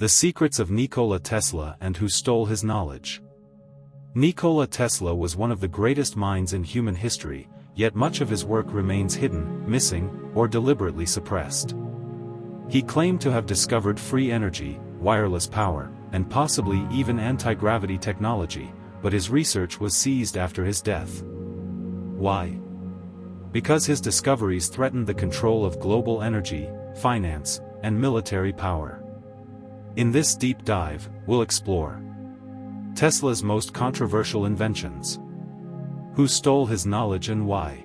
The secrets of Nikola Tesla and who stole his knowledge. Nikola Tesla was one of the greatest minds in human history, yet much of his work remains hidden, missing, or deliberately suppressed. He claimed to have discovered free energy, wireless power, and possibly even anti-gravity technology, but his research was seized after his death. Why? Because his discoveries threatened the control of global energy, finance, and military power. In this deep dive, we'll explore Tesla's most controversial inventions, who stole his knowledge and why,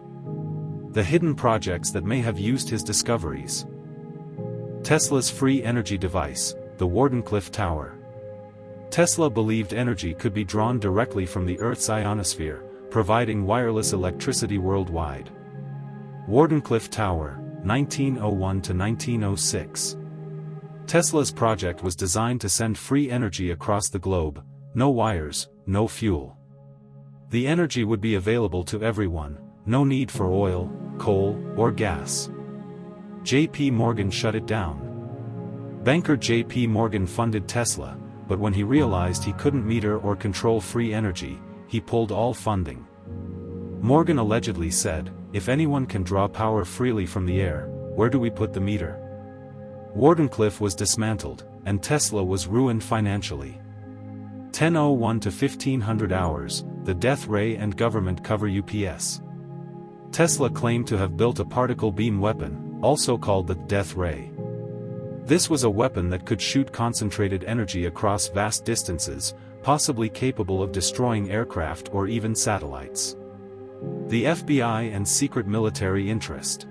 the hidden projects that may have used his discoveries, Tesla's free energy device, the Wardenclyffe Tower. Tesla believed energy could be drawn directly from the Earth's ionosphere, providing wireless electricity worldwide. Wardenclyffe Tower, 1901 to 1906. Tesla's project was designed to send free energy across the globe, no wires, no fuel. The energy would be available to everyone, no need for oil, coal, or gas. J.P. Morgan shut it down. Banker J.P. Morgan funded Tesla, but when he realized he couldn't meter or control free energy, he pulled all funding. Morgan allegedly said, "If anyone can draw power freely from the air, where do we put the meter?" Wardenclyffe was dismantled, and Tesla was ruined financially. 1001 to 1500 hours, the death ray and government cover UPS. Tesla claimed to have built a particle beam weapon, also called the death ray. This was a weapon that could shoot concentrated energy across vast distances, possibly capable of destroying aircraft or even satellites. The FBI and secret military interest.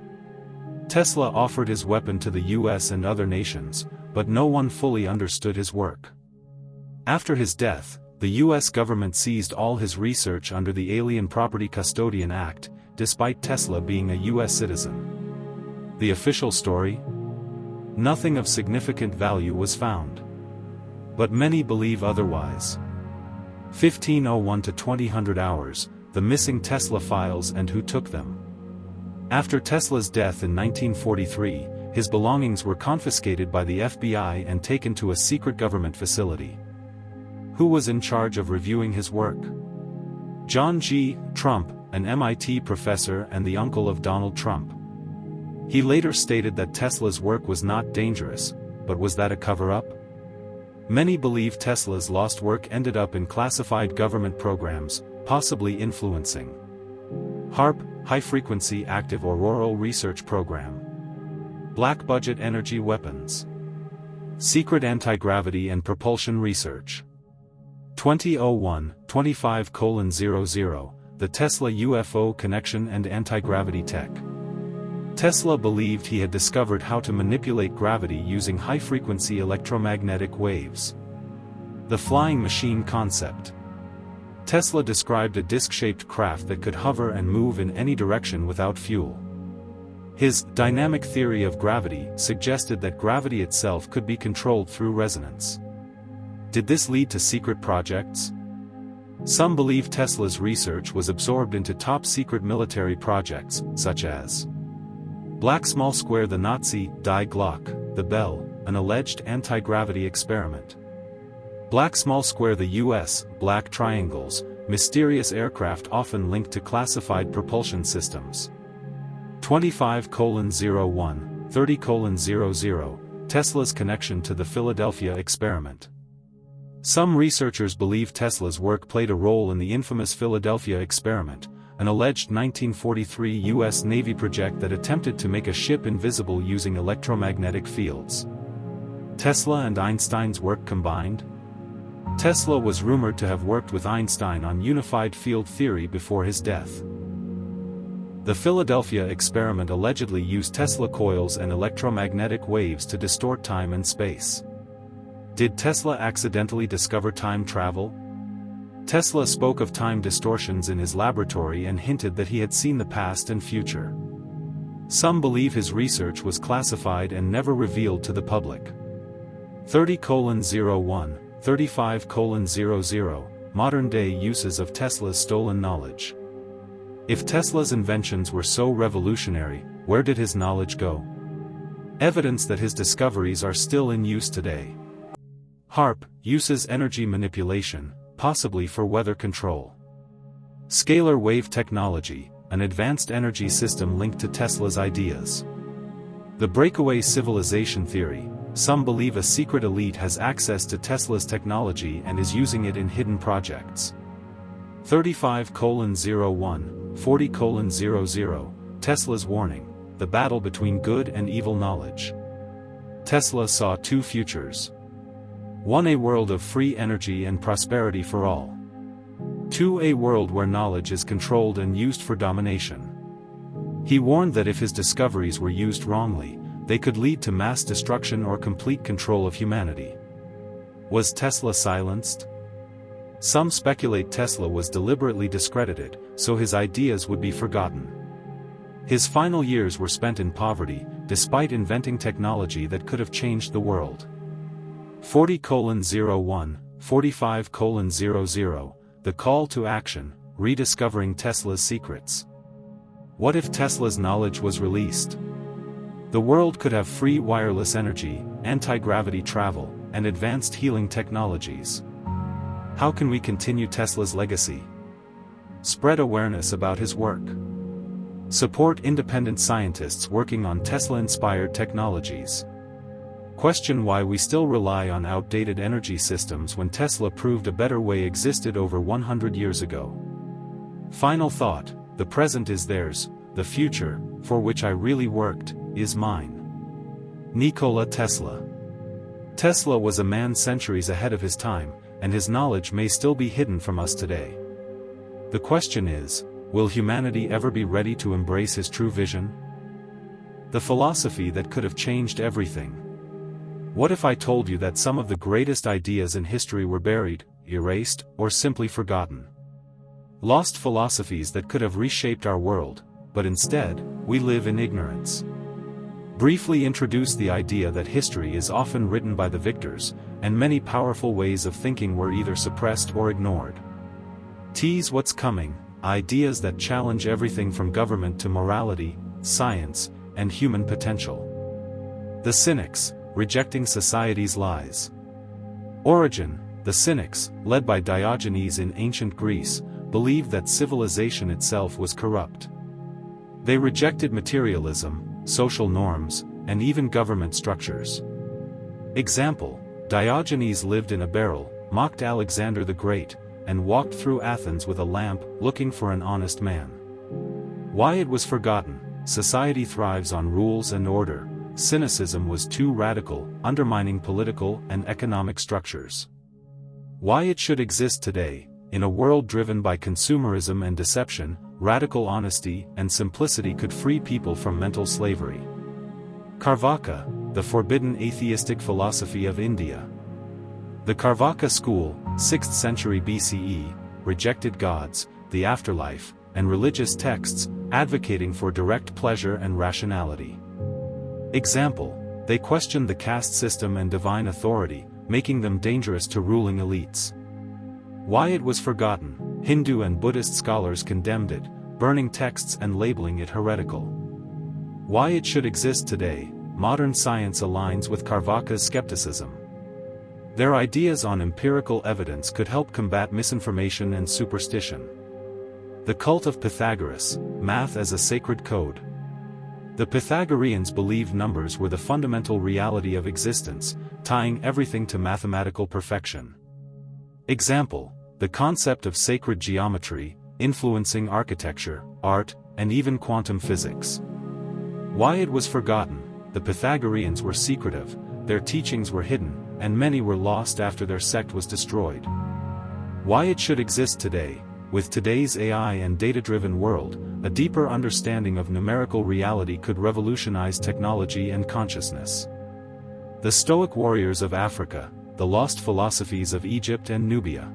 Tesla offered his weapon to the US and other nations, but no one fully understood his work. After his death, the US government seized all his research under the Alien Property Custodian Act, despite Tesla being a US citizen. The official story? Nothing of significant value was found. But many believe otherwise. 1501 to 2000 hours, the missing Tesla files and who took them. After Tesla's death in 1943, his belongings were confiscated by the FBI and taken to a secret government facility. Who was in charge of reviewing his work? John G. Trump, an MIT professor and the uncle of Donald Trump. He later stated that Tesla's work was not dangerous, but was that a cover-up? Many believe Tesla's lost work ended up in classified government programs, possibly influencing HAARP, High Frequency Active Auroral Research Program. Black Budget Energy Weapons. Secret Anti-Gravity and Propulsion Research. 2001, 25:00, the Tesla UFO Connection and Anti-Gravity Tech. Tesla believed he had discovered how to manipulate gravity using high-frequency electromagnetic waves. The flying machine concept. Tesla described a disc-shaped craft that could hover and move in any direction without fuel. His dynamic theory of gravity suggested that gravity itself could be controlled through resonance. Did this lead to secret projects? Some believe Tesla's research was absorbed into top-secret military projects, such as Black Small Square, the Nazi Die Glock, the Bell, an alleged anti-gravity experiment. Black Small Square, the US, Black Triangles, mysterious aircraft often linked to classified propulsion systems. 25:01, 30:00, Tesla's connection to the Philadelphia experiment. Some researchers believe Tesla's work played a role in the infamous Philadelphia experiment, an alleged 1943 US Navy project that attempted to make a ship invisible using electromagnetic fields. Tesla and Einstein's work combined? Tesla was rumored to have worked with Einstein on unified field theory before his death. The Philadelphia experiment allegedly used Tesla coils and electromagnetic waves to distort time and space. Did Tesla accidentally discover time travel? Tesla spoke of time distortions in his laboratory and hinted that he had seen the past and future. Some believe his research was classified and never revealed to the public. 30:01, 35:00, modern-day uses of Tesla's stolen knowledge. If Tesla's inventions were so revolutionary, where did his knowledge go? Evidence that his discoveries are still in use today. HARP uses energy manipulation, possibly for weather control. Scalar wave technology, an advanced energy system linked to Tesla's ideas. The breakaway civilization theory, some believe a secret elite has access to Tesla's technology and is using it in hidden projects. 35:01, 40:00, Tesla's warning, the battle between good and evil knowledge. Tesla saw two futures. 1. A world of free energy and prosperity for all. 2. A world where knowledge is controlled and used for domination. He warned that if his discoveries were used wrongly, they could lead to mass destruction or complete control of humanity. Was Tesla silenced? Some speculate Tesla was deliberately discredited, so his ideas would be forgotten. His final years were spent in poverty, despite inventing technology that could have changed the world. 40:01, 45:00, the call to action, rediscovering Tesla's secrets. What if Tesla's knowledge was released? The world could have free wireless energy, anti-gravity travel, and advanced healing technologies. How can we continue Tesla's legacy? Spread awareness about his work. Support independent scientists working on Tesla-inspired technologies. Question why we still rely on outdated energy systems when Tesla proved a better way existed over 100 years ago. Final thought, the present is theirs, the future, for which I really worked, is mine. Nikola Tesla. Tesla was a man centuries ahead of his time, and his knowledge may still be hidden from us today. The question is, will humanity ever be ready to embrace his true vision? The philosophy that could have changed everything. What if I told you that some of the greatest ideas in history were buried, erased, or simply forgotten? Lost philosophies that could have reshaped our world, but instead, we live in ignorance. Briefly introduce the idea that history is often written by the victors, and many powerful ways of thinking were either suppressed or ignored. Tease what's coming, ideas that challenge everything from government to morality, science, and human potential. The Cynics, rejecting society's lies. Origin, the Cynics, led by Diogenes in ancient Greece, believed that civilization itself was corrupt. They rejected materialism, social norms, and even government structures. Example, Diogenes lived in a barrel, mocked Alexander the Great, and walked through Athens with a lamp, looking for an honest man. Why it was forgotten, society thrives on rules and order, cynicism was too radical, undermining political and economic structures. Why it should exist today, in a world driven by consumerism and deception, radical honesty and simplicity could free people from mental slavery. Carvaka, the forbidden atheistic philosophy of India. The Carvaka school, 6th century BCE, rejected gods, the afterlife, and religious texts, advocating for direct pleasure and rationality. Example, they questioned the caste system and divine authority, making them dangerous to ruling elites. Why it was forgotten, Hindu and Buddhist scholars condemned it, burning texts and labeling it heretical. Why it should exist today, modern science aligns with Carvaka's skepticism. Their ideas on empirical evidence could help combat misinformation and superstition. The cult of Pythagoras, math as a sacred code. The Pythagoreans believed numbers were the fundamental reality of existence, tying everything to mathematical perfection. Example, the concept of sacred geometry, influencing architecture, art, and even quantum physics. Why it was forgotten, the Pythagoreans were secretive, their teachings were hidden, and many were lost after their sect was destroyed. Why it should exist today, with today's AI and data-driven world, a deeper understanding of numerical reality could revolutionize technology and consciousness. The Stoic warriors of Africa, the lost philosophies of Egypt and Nubia.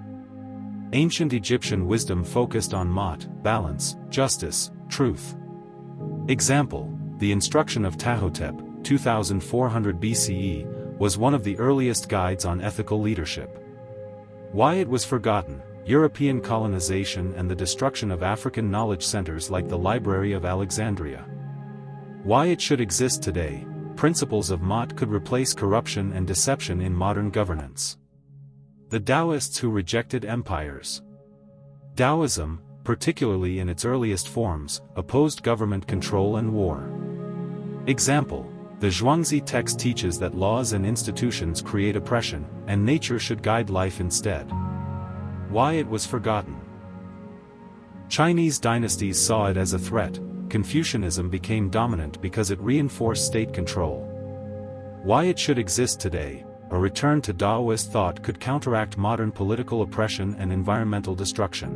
Ancient Egyptian wisdom focused on Maat, balance, justice, truth. Example, the instruction of Tahotep, 2400 BCE, was one of the earliest guides on ethical leadership. Why it was forgotten, European colonization and the destruction of African knowledge centers like the Library of Alexandria. Why it should exist today, principles of Maat could replace corruption and deception in modern governance. The Taoists who rejected empires. Taoism, particularly in its earliest forms, opposed government control and war. Example: the Zhuangzi text teaches that laws and institutions create oppression, and nature should guide life instead. Why it was forgotten. Chinese dynasties saw it as a threat. Confucianism became dominant because it reinforced state control. Why it should exist today. A return to Taoist thought could counteract modern political oppression and environmental destruction.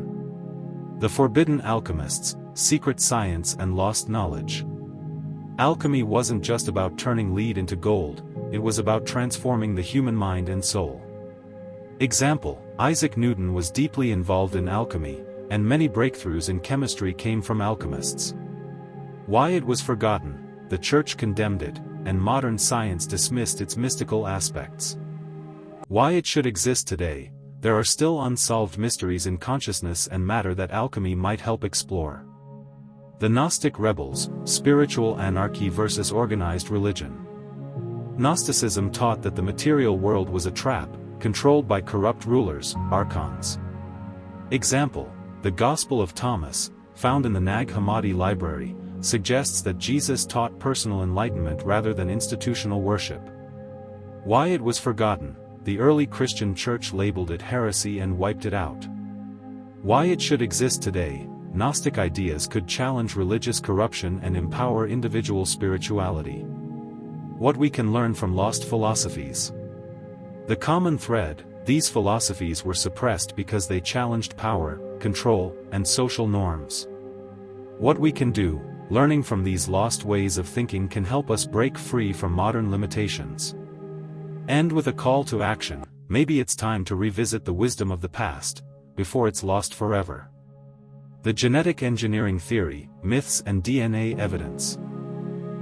The forbidden alchemists, secret science and lost knowledge. Alchemy wasn't just about turning lead into gold, it was about transforming the human mind and soul. Example: Isaac Newton was deeply involved in alchemy, and many breakthroughs in chemistry came from alchemists. Why it was forgotten. The church condemned it, and modern science dismissed its mystical aspects. Why it should exist today. There are still unsolved mysteries in consciousness and matter that alchemy might help explore. The Gnostic rebels, spiritual anarchy versus organized religion. Gnosticism taught that the material world was a trap, controlled by corrupt rulers, archons. Example: the Gospel of Thomas, found in the Nag Hammadi library, suggests that Jesus taught personal enlightenment rather than institutional worship. Why it was forgotten. The early Christian church labeled it heresy and wiped it out. Why it should exist today. Gnostic ideas could challenge religious corruption and empower individual spirituality. What we can learn from lost philosophies. The common thread: these philosophies were suppressed because they challenged power, control, and social norms. What we can do. Learning from these lost ways of thinking can help us break free from modern limitations. End with a call to action. Maybe it's time to revisit the wisdom of the past, before it's lost forever. The genetic engineering theory, myths and DNA evidence.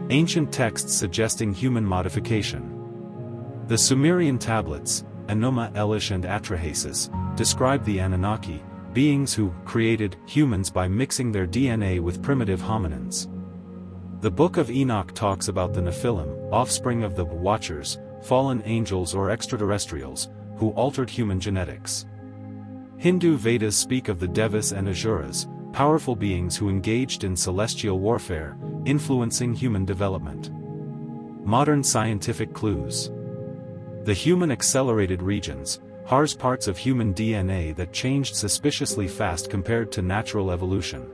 Ancient texts suggesting human modification. The Sumerian tablets, Enuma Elish and Atrahasis, describe the Anunnaki, beings who created humans by mixing their DNA with primitive hominins. The Book of Enoch talks about the Nephilim, offspring of the Watchers, fallen angels or extraterrestrials, who altered human genetics. Hindu Vedas speak of the Devas and Asuras, powerful beings who engaged in celestial warfare, influencing human development. Modern scientific clues. The human accelerated regions, HARS, parts of human DNA that changed suspiciously fast compared to natural evolution.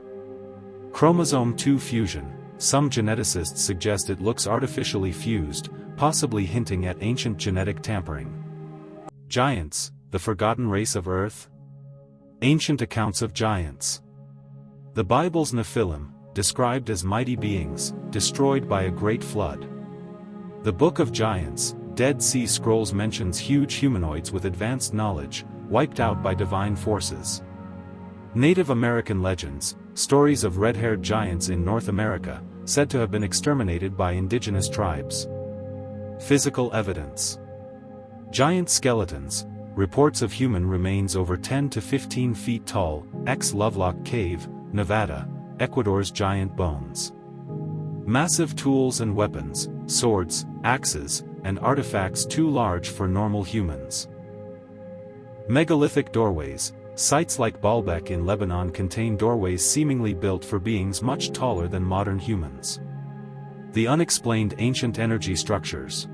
Chromosome 2 fusion, some geneticists suggest it looks artificially fused, possibly hinting at ancient genetic tampering. Giants, the forgotten race of Earth. Ancient accounts of giants. The Bible's Nephilim, described as mighty beings, destroyed by a great flood. The Book of Giants, Dead Sea Scrolls mentions huge humanoids with advanced knowledge, wiped out by divine forces. Native American legends, stories of red-haired giants in North America, said to have been exterminated by indigenous tribes. Physical evidence. Giant skeletons, reports of human remains over 10 to 15 feet tall, ex-Lovelock Cave, Nevada, Ecuador's giant bones. Massive tools and weapons, swords, axes, and artifacts too large for normal humans. Megalithic doorways, sites like Baalbek in Lebanon contain doorways seemingly built for beings much taller than modern humans. The unexplained ancient energy structures.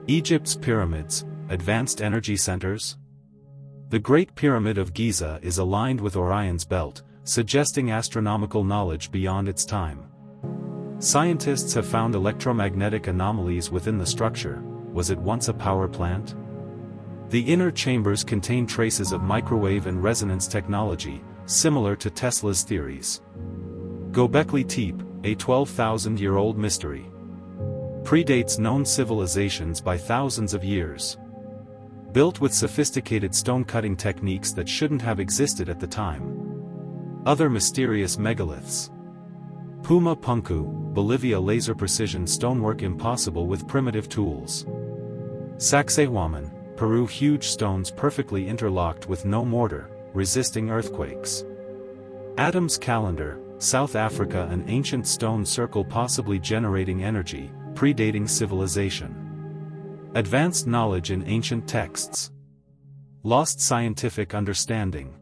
Egypt's pyramids, advanced energy centers. The Great Pyramid of Giza is aligned with Orion's belt, suggesting astronomical knowledge beyond its time. Scientists have found electromagnetic anomalies within the structure. Was it once a power plant? The inner chambers contain traces of microwave and resonance technology, similar to Tesla's theories. Göbekli Tepe, a 12,000-year-old mystery. Predates known civilizations by thousands of years. Built with sophisticated stone-cutting techniques that shouldn't have existed at the time. Other mysterious megaliths. Puma Punku, Bolivia, laser precision stonework impossible with primitive tools. Sacsayhuaman, Peru, huge stones perfectly interlocked with no mortar, resisting earthquakes. Adam's calendar, South Africa, an ancient stone circle possibly generating energy, predating civilization. Advanced knowledge in ancient texts. Lost scientific understanding.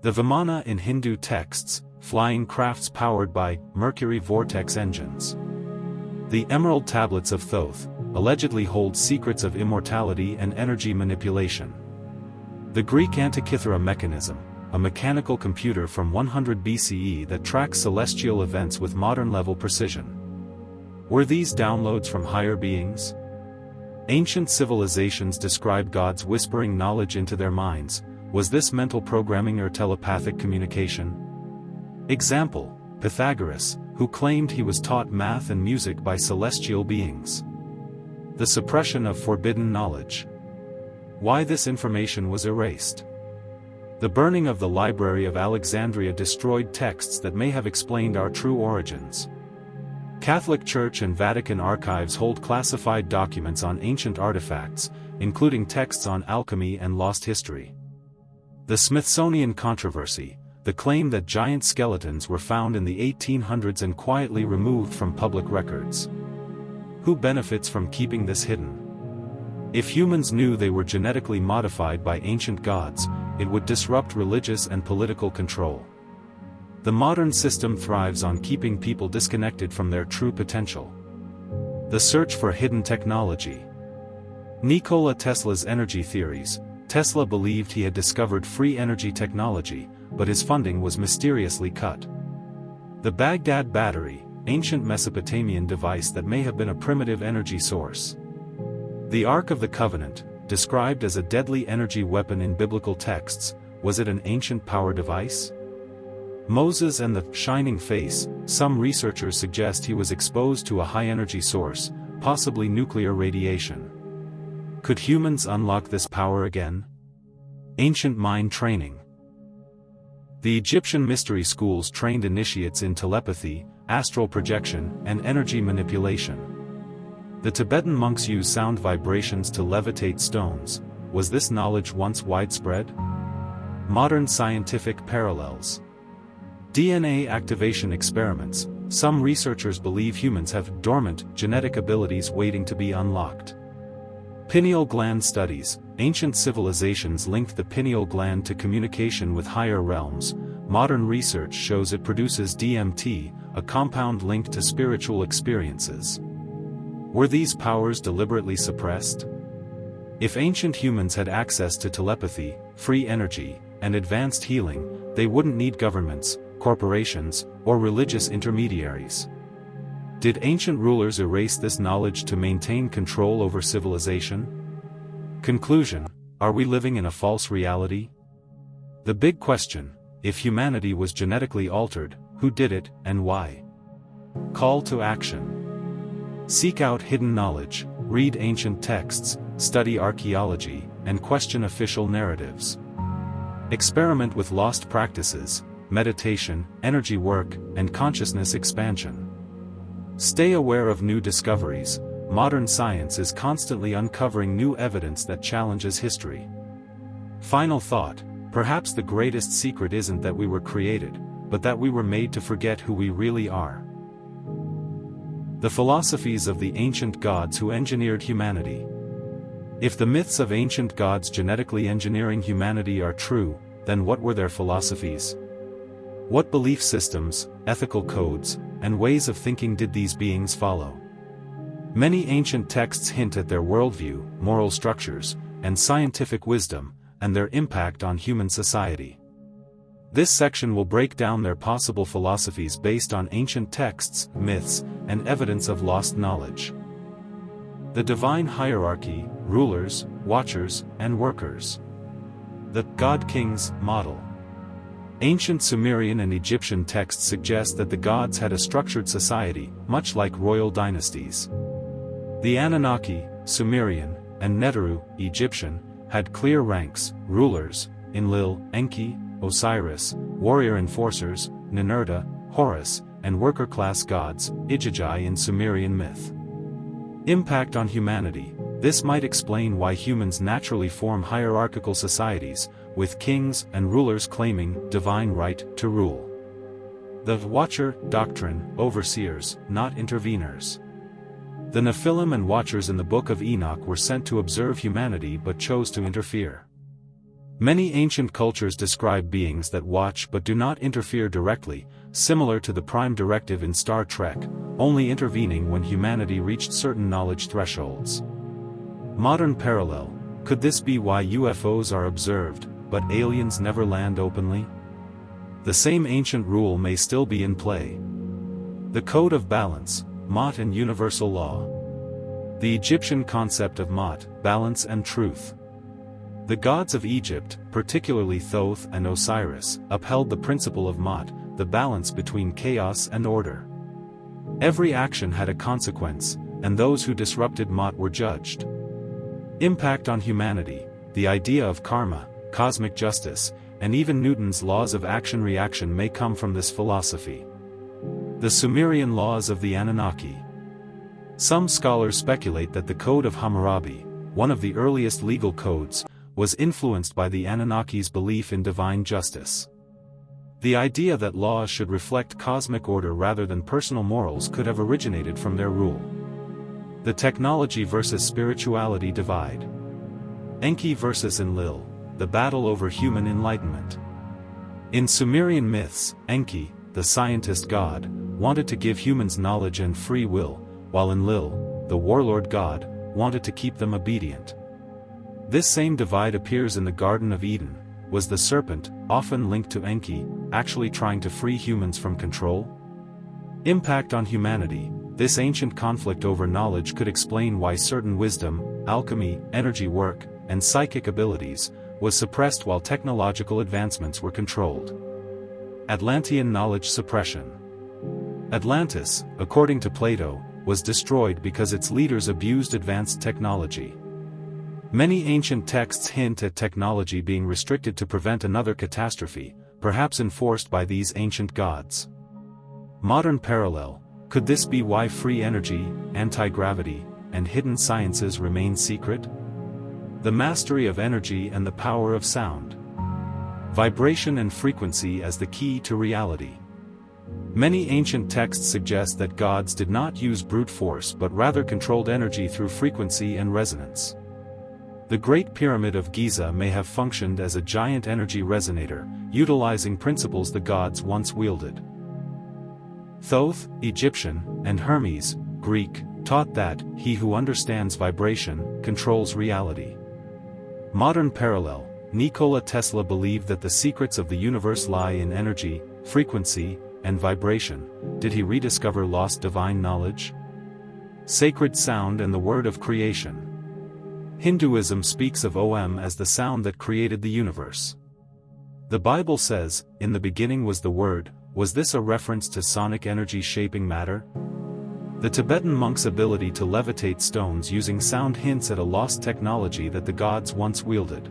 The Vimana in Hindu texts, flying crafts powered by mercury vortex engines. The Emerald Tablets of Thoth, allegedly hold secrets of immortality and energy manipulation. The Greek Antikythera mechanism, a mechanical computer from 100 BCE that tracks celestial events with modern-level precision. Were these downloads from higher beings? Ancient civilizations describe gods whispering knowledge into their minds. Was this mental programming or telepathic communication? Example: Pythagoras, who claimed he was taught math and music by celestial beings. The suppression of forbidden knowledge. Why this information was erased. The burning of the Library of Alexandria destroyed texts that may have explained our true origins. Catholic Church and Vatican archives hold classified documents on ancient artifacts, including texts on alchemy and lost history. The Smithsonian controversy, the claim that giant skeletons were found in the 1800s and quietly removed from public records. Who benefits from keeping this hidden? If humans knew they were genetically modified by ancient gods, it would disrupt religious and political control. The modern system thrives on keeping people disconnected from their true potential. The search for hidden technology. Nikola Tesla's energy theories. Tesla believed he had discovered free energy technology, but his funding was mysteriously cut. The Baghdad battery, ancient Mesopotamian device that may have been a primitive energy source. The Ark of the Covenant, described as a deadly energy weapon in biblical texts, was it an ancient power device? Moses and the shining face. Some researchers suggest he was exposed to a high-energy source, possibly nuclear radiation. Could humans unlock this power again? Ancient mind training. The Egyptian mystery schools trained initiates in telepathy, astral projection, and energy manipulation. The Tibetan monks use sound vibrations to levitate stones. Was this knowledge once widespread? Modern scientific parallels. DNA activation experiments. Some researchers believe humans have dormant, genetic abilities waiting to be unlocked. Pineal gland studies. Ancient civilizations linked the pineal gland to communication with higher realms. Modern research shows it produces DMT, a compound linked to spiritual experiences. Were these powers deliberately suppressed? If ancient humans had access to telepathy, free energy, and advanced healing, they wouldn't need governments, corporations, or religious intermediaries. Did ancient rulers erase this knowledge to maintain control over civilization? Conclusion: are we living in a false reality? The big question: if humanity was genetically altered, who did it, and why? Call to action. Seek out hidden knowledge, read ancient texts, study archaeology, and question official narratives. Experiment with lost practices, meditation, energy work, and consciousness expansion. Stay aware of new discoveries. Modern science is constantly uncovering new evidence that challenges history. Final thought: perhaps the greatest secret isn't that we were created, but that we were made to forget who we really are. The philosophies of the ancient gods who engineered humanity. If the myths of ancient gods genetically engineering humanity are true, then what were their philosophies? What belief systems, ethical codes, and ways of thinking did these beings follow? Many ancient texts hint at their worldview, moral structures, and scientific wisdom, and their impact on human society. This section will break down their possible philosophies based on ancient texts, myths, and evidence of lost knowledge. The divine hierarchy, rulers, watchers, and workers. The God-Kings model. Ancient Sumerian and Egyptian texts suggest that the gods had a structured society, much like royal dynasties. The Anunnaki, Sumerian, and Neteru, Egyptian, had clear ranks: rulers, Enlil, Enki, Osiris, warrior enforcers, Ninurta, Horus, and worker-class gods, Igigi in Sumerian myth. Impact on humanity. This might explain why humans naturally form hierarchical societies, with kings and rulers claiming divine right to rule. The Watcher doctrine: overseers, not interveners. The Nephilim and Watchers in the Book of Enoch were sent to observe humanity but chose to interfere. Many ancient cultures describe beings that watch but do not interfere directly, similar to the Prime Directive in Star Trek, only intervening when humanity reached certain knowledge thresholds. Modern parallel: could this be why UFOs are observed, but aliens never land openly? The same ancient rule may still be in play. The code of balance, Ma'at and universal law. The Egyptian concept of Ma'at, balance and truth. The gods of Egypt, particularly Thoth and Osiris, upheld the principle of Ma'at, the balance between chaos and order. Every action had a consequence, and those who disrupted Ma'at were judged. Impact on humanity: the idea of karma, cosmic justice, and even Newton's laws of action-reaction may come from this philosophy. The Sumerian laws of the Anunnaki. Some scholars speculate that the Code of Hammurabi, one of the earliest legal codes, was influenced by the Anunnaki's belief in divine justice. The idea that laws should reflect cosmic order rather than personal morals could have originated from their rule. The technology versus spirituality divide. Enki versus Enlil, the battle over human enlightenment. In Sumerian myths, Enki, the scientist god, wanted to give humans knowledge and free will, while Enlil, the warlord god, wanted to keep them obedient. This same divide appears in the Garden of Eden. Was the serpent, often linked to Enki, actually trying to free humans from control? Impact on humanity: this ancient conflict over knowledge could explain why certain wisdom, alchemy, energy work, and psychic abilities was suppressed while technological advancements were controlled. Atlantean knowledge suppression. Atlantis, according to Plato, was destroyed because its leaders abused advanced technology. Many ancient texts hint at technology being restricted to prevent another catastrophe, perhaps enforced by these ancient gods. Modern parallel: could this be why free energy, anti-gravity, and hidden sciences remain secret? The mastery of energy and the power of sound. Vibration and frequency as the key to reality. Many ancient texts suggest that gods did not use brute force but rather controlled energy through frequency and resonance. The Great Pyramid of Giza may have functioned as a giant energy resonator, utilizing principles the gods once wielded. Thoth, Egyptian, and Hermes, Greek, taught that he who understands vibration controls reality. Modern parallel: Nikola Tesla believed that the secrets of the universe lie in energy, frequency, and vibration. Did he rediscover lost divine knowledge? Sacred sound and the word of creation. Hinduism speaks of Om as the sound that created the universe. The Bible says, "In the beginning was the Word." Was this a reference to sonic energy shaping matter? The Tibetan monk's ability to levitate stones using sound hints at a lost technology that the gods once wielded.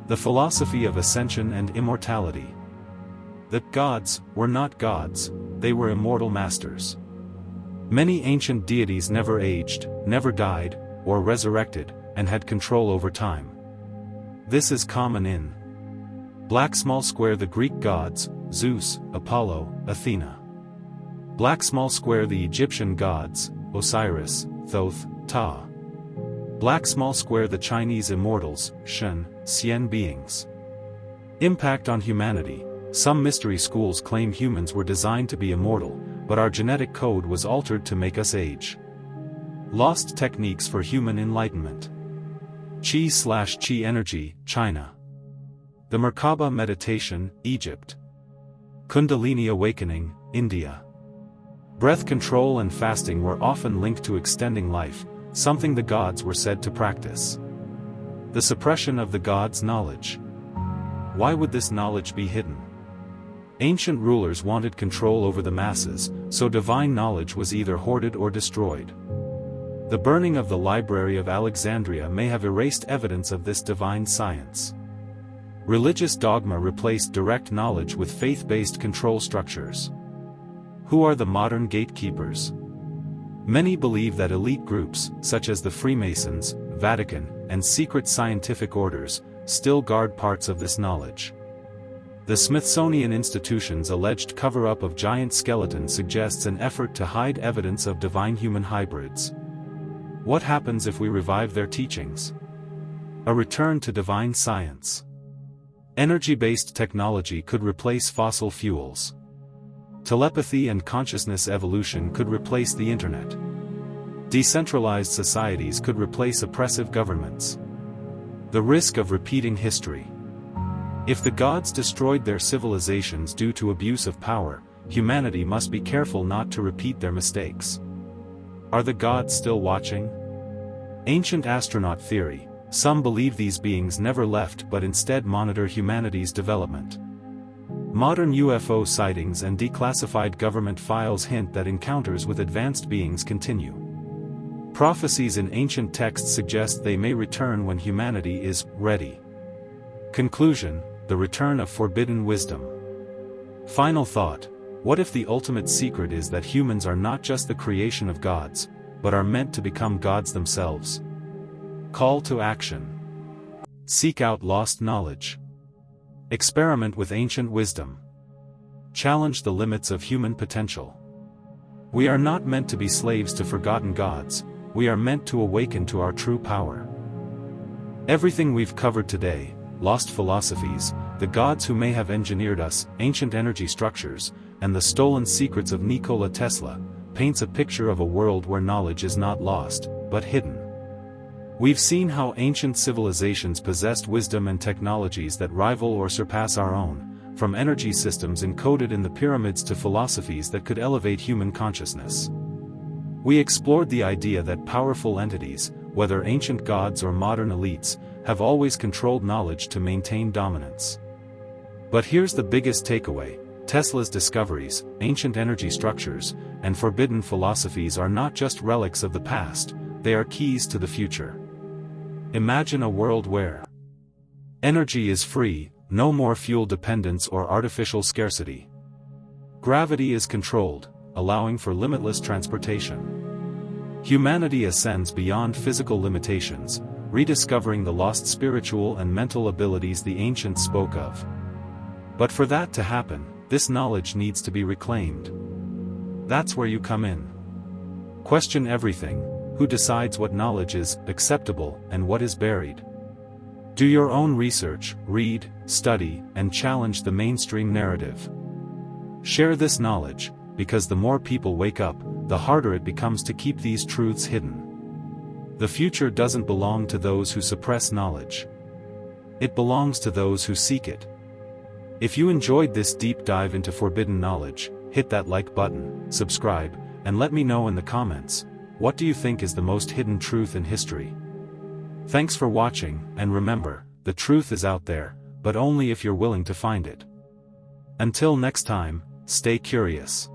The philosophy of ascension and immortality. The gods were not gods, they were immortal masters. Many ancient deities never aged, never died, or resurrected, and had control over time. This is common in black small square the Greek gods, Zeus, Apollo, Athena. Black small square the Egyptian gods, Osiris, Thoth, Ptah. Black small square the Chinese immortals, Shen, Xian beings. Impact on humanity. Some mystery schools claim humans were designed to be immortal, but our genetic code was altered to make us age. Lost techniques for human enlightenment. Chi energy, China. The Merkaba meditation, Egypt. Kundalini awakening, India. Breath control and fasting were often linked to extending life, something the gods were said to practice. The suppression of the gods' knowledge. Why would this knowledge be hidden? Ancient rulers wanted control over the masses, so divine knowledge was either hoarded or destroyed. The burning of the Library of Alexandria may have erased evidence of this divine science. Religious dogma replaced direct knowledge with faith-based control structures. Who are the modern gatekeepers? Many believe that elite groups, such as the Freemasons, Vatican, and secret scientific orders, still guard parts of this knowledge. The Smithsonian Institution's alleged cover-up of giant skeletons suggests an effort to hide evidence of divine-human hybrids. What happens if we revive their teachings? A return to divine science. Energy-based technology could replace fossil fuels. Telepathy and consciousness evolution could replace the internet. Decentralized societies could replace oppressive governments. The risk of repeating history. If the gods destroyed their civilizations due to abuse of power, humanity must be careful not to repeat their mistakes. Are the gods still watching? Ancient astronaut theory. Some believe these beings never left but instead monitor humanity's development. Modern UFO sightings and declassified government files hint that encounters with advanced beings continue. Prophecies in ancient texts suggest they may return when humanity is ready. Conclusion: the return of forbidden wisdom. Final thought: what if the ultimate secret is that humans are not just the creation of gods, but are meant to become gods themselves? Call to action. Seek out lost knowledge. Experiment with ancient wisdom. Challenge the limits of human potential. We are not meant to be slaves to forgotten gods, we are meant to awaken to our true power. Everything we've covered today, lost philosophies, the gods who may have engineered us, ancient energy structures, and the stolen secrets of Nikola Tesla, paints a picture of a world where knowledge is not lost, but hidden. We've seen how ancient civilizations possessed wisdom and technologies that rival or surpass our own, from energy systems encoded in the pyramids to philosophies that could elevate human consciousness. We explored the idea that powerful entities, whether ancient gods or modern elites, have always controlled knowledge to maintain dominance. But here's the biggest takeaway: Tesla's discoveries, ancient energy structures, and forbidden philosophies are not just relics of the past, they are keys to the future. Imagine a world where energy is free, no more fuel dependence or artificial scarcity. Gravity is controlled, allowing for limitless transportation. Humanity ascends beyond physical limitations, rediscovering the lost spiritual and mental abilities the ancients spoke of. But for that to happen, this knowledge needs to be reclaimed. That's where you come in. Question everything: who decides what knowledge is acceptable and what is buried? Do your own research, read, study, and challenge the mainstream narrative. Share this knowledge, because the more people wake up, the harder it becomes to keep these truths hidden. The future doesn't belong to those who suppress knowledge. It belongs to those who seek it. If you enjoyed this deep dive into forbidden knowledge, hit that like button, subscribe, and let me know in the comments, what do you think is the most hidden truth in history? Thanks for watching, and remember, the truth is out there, but only if you're willing to find it. Until next time, stay curious.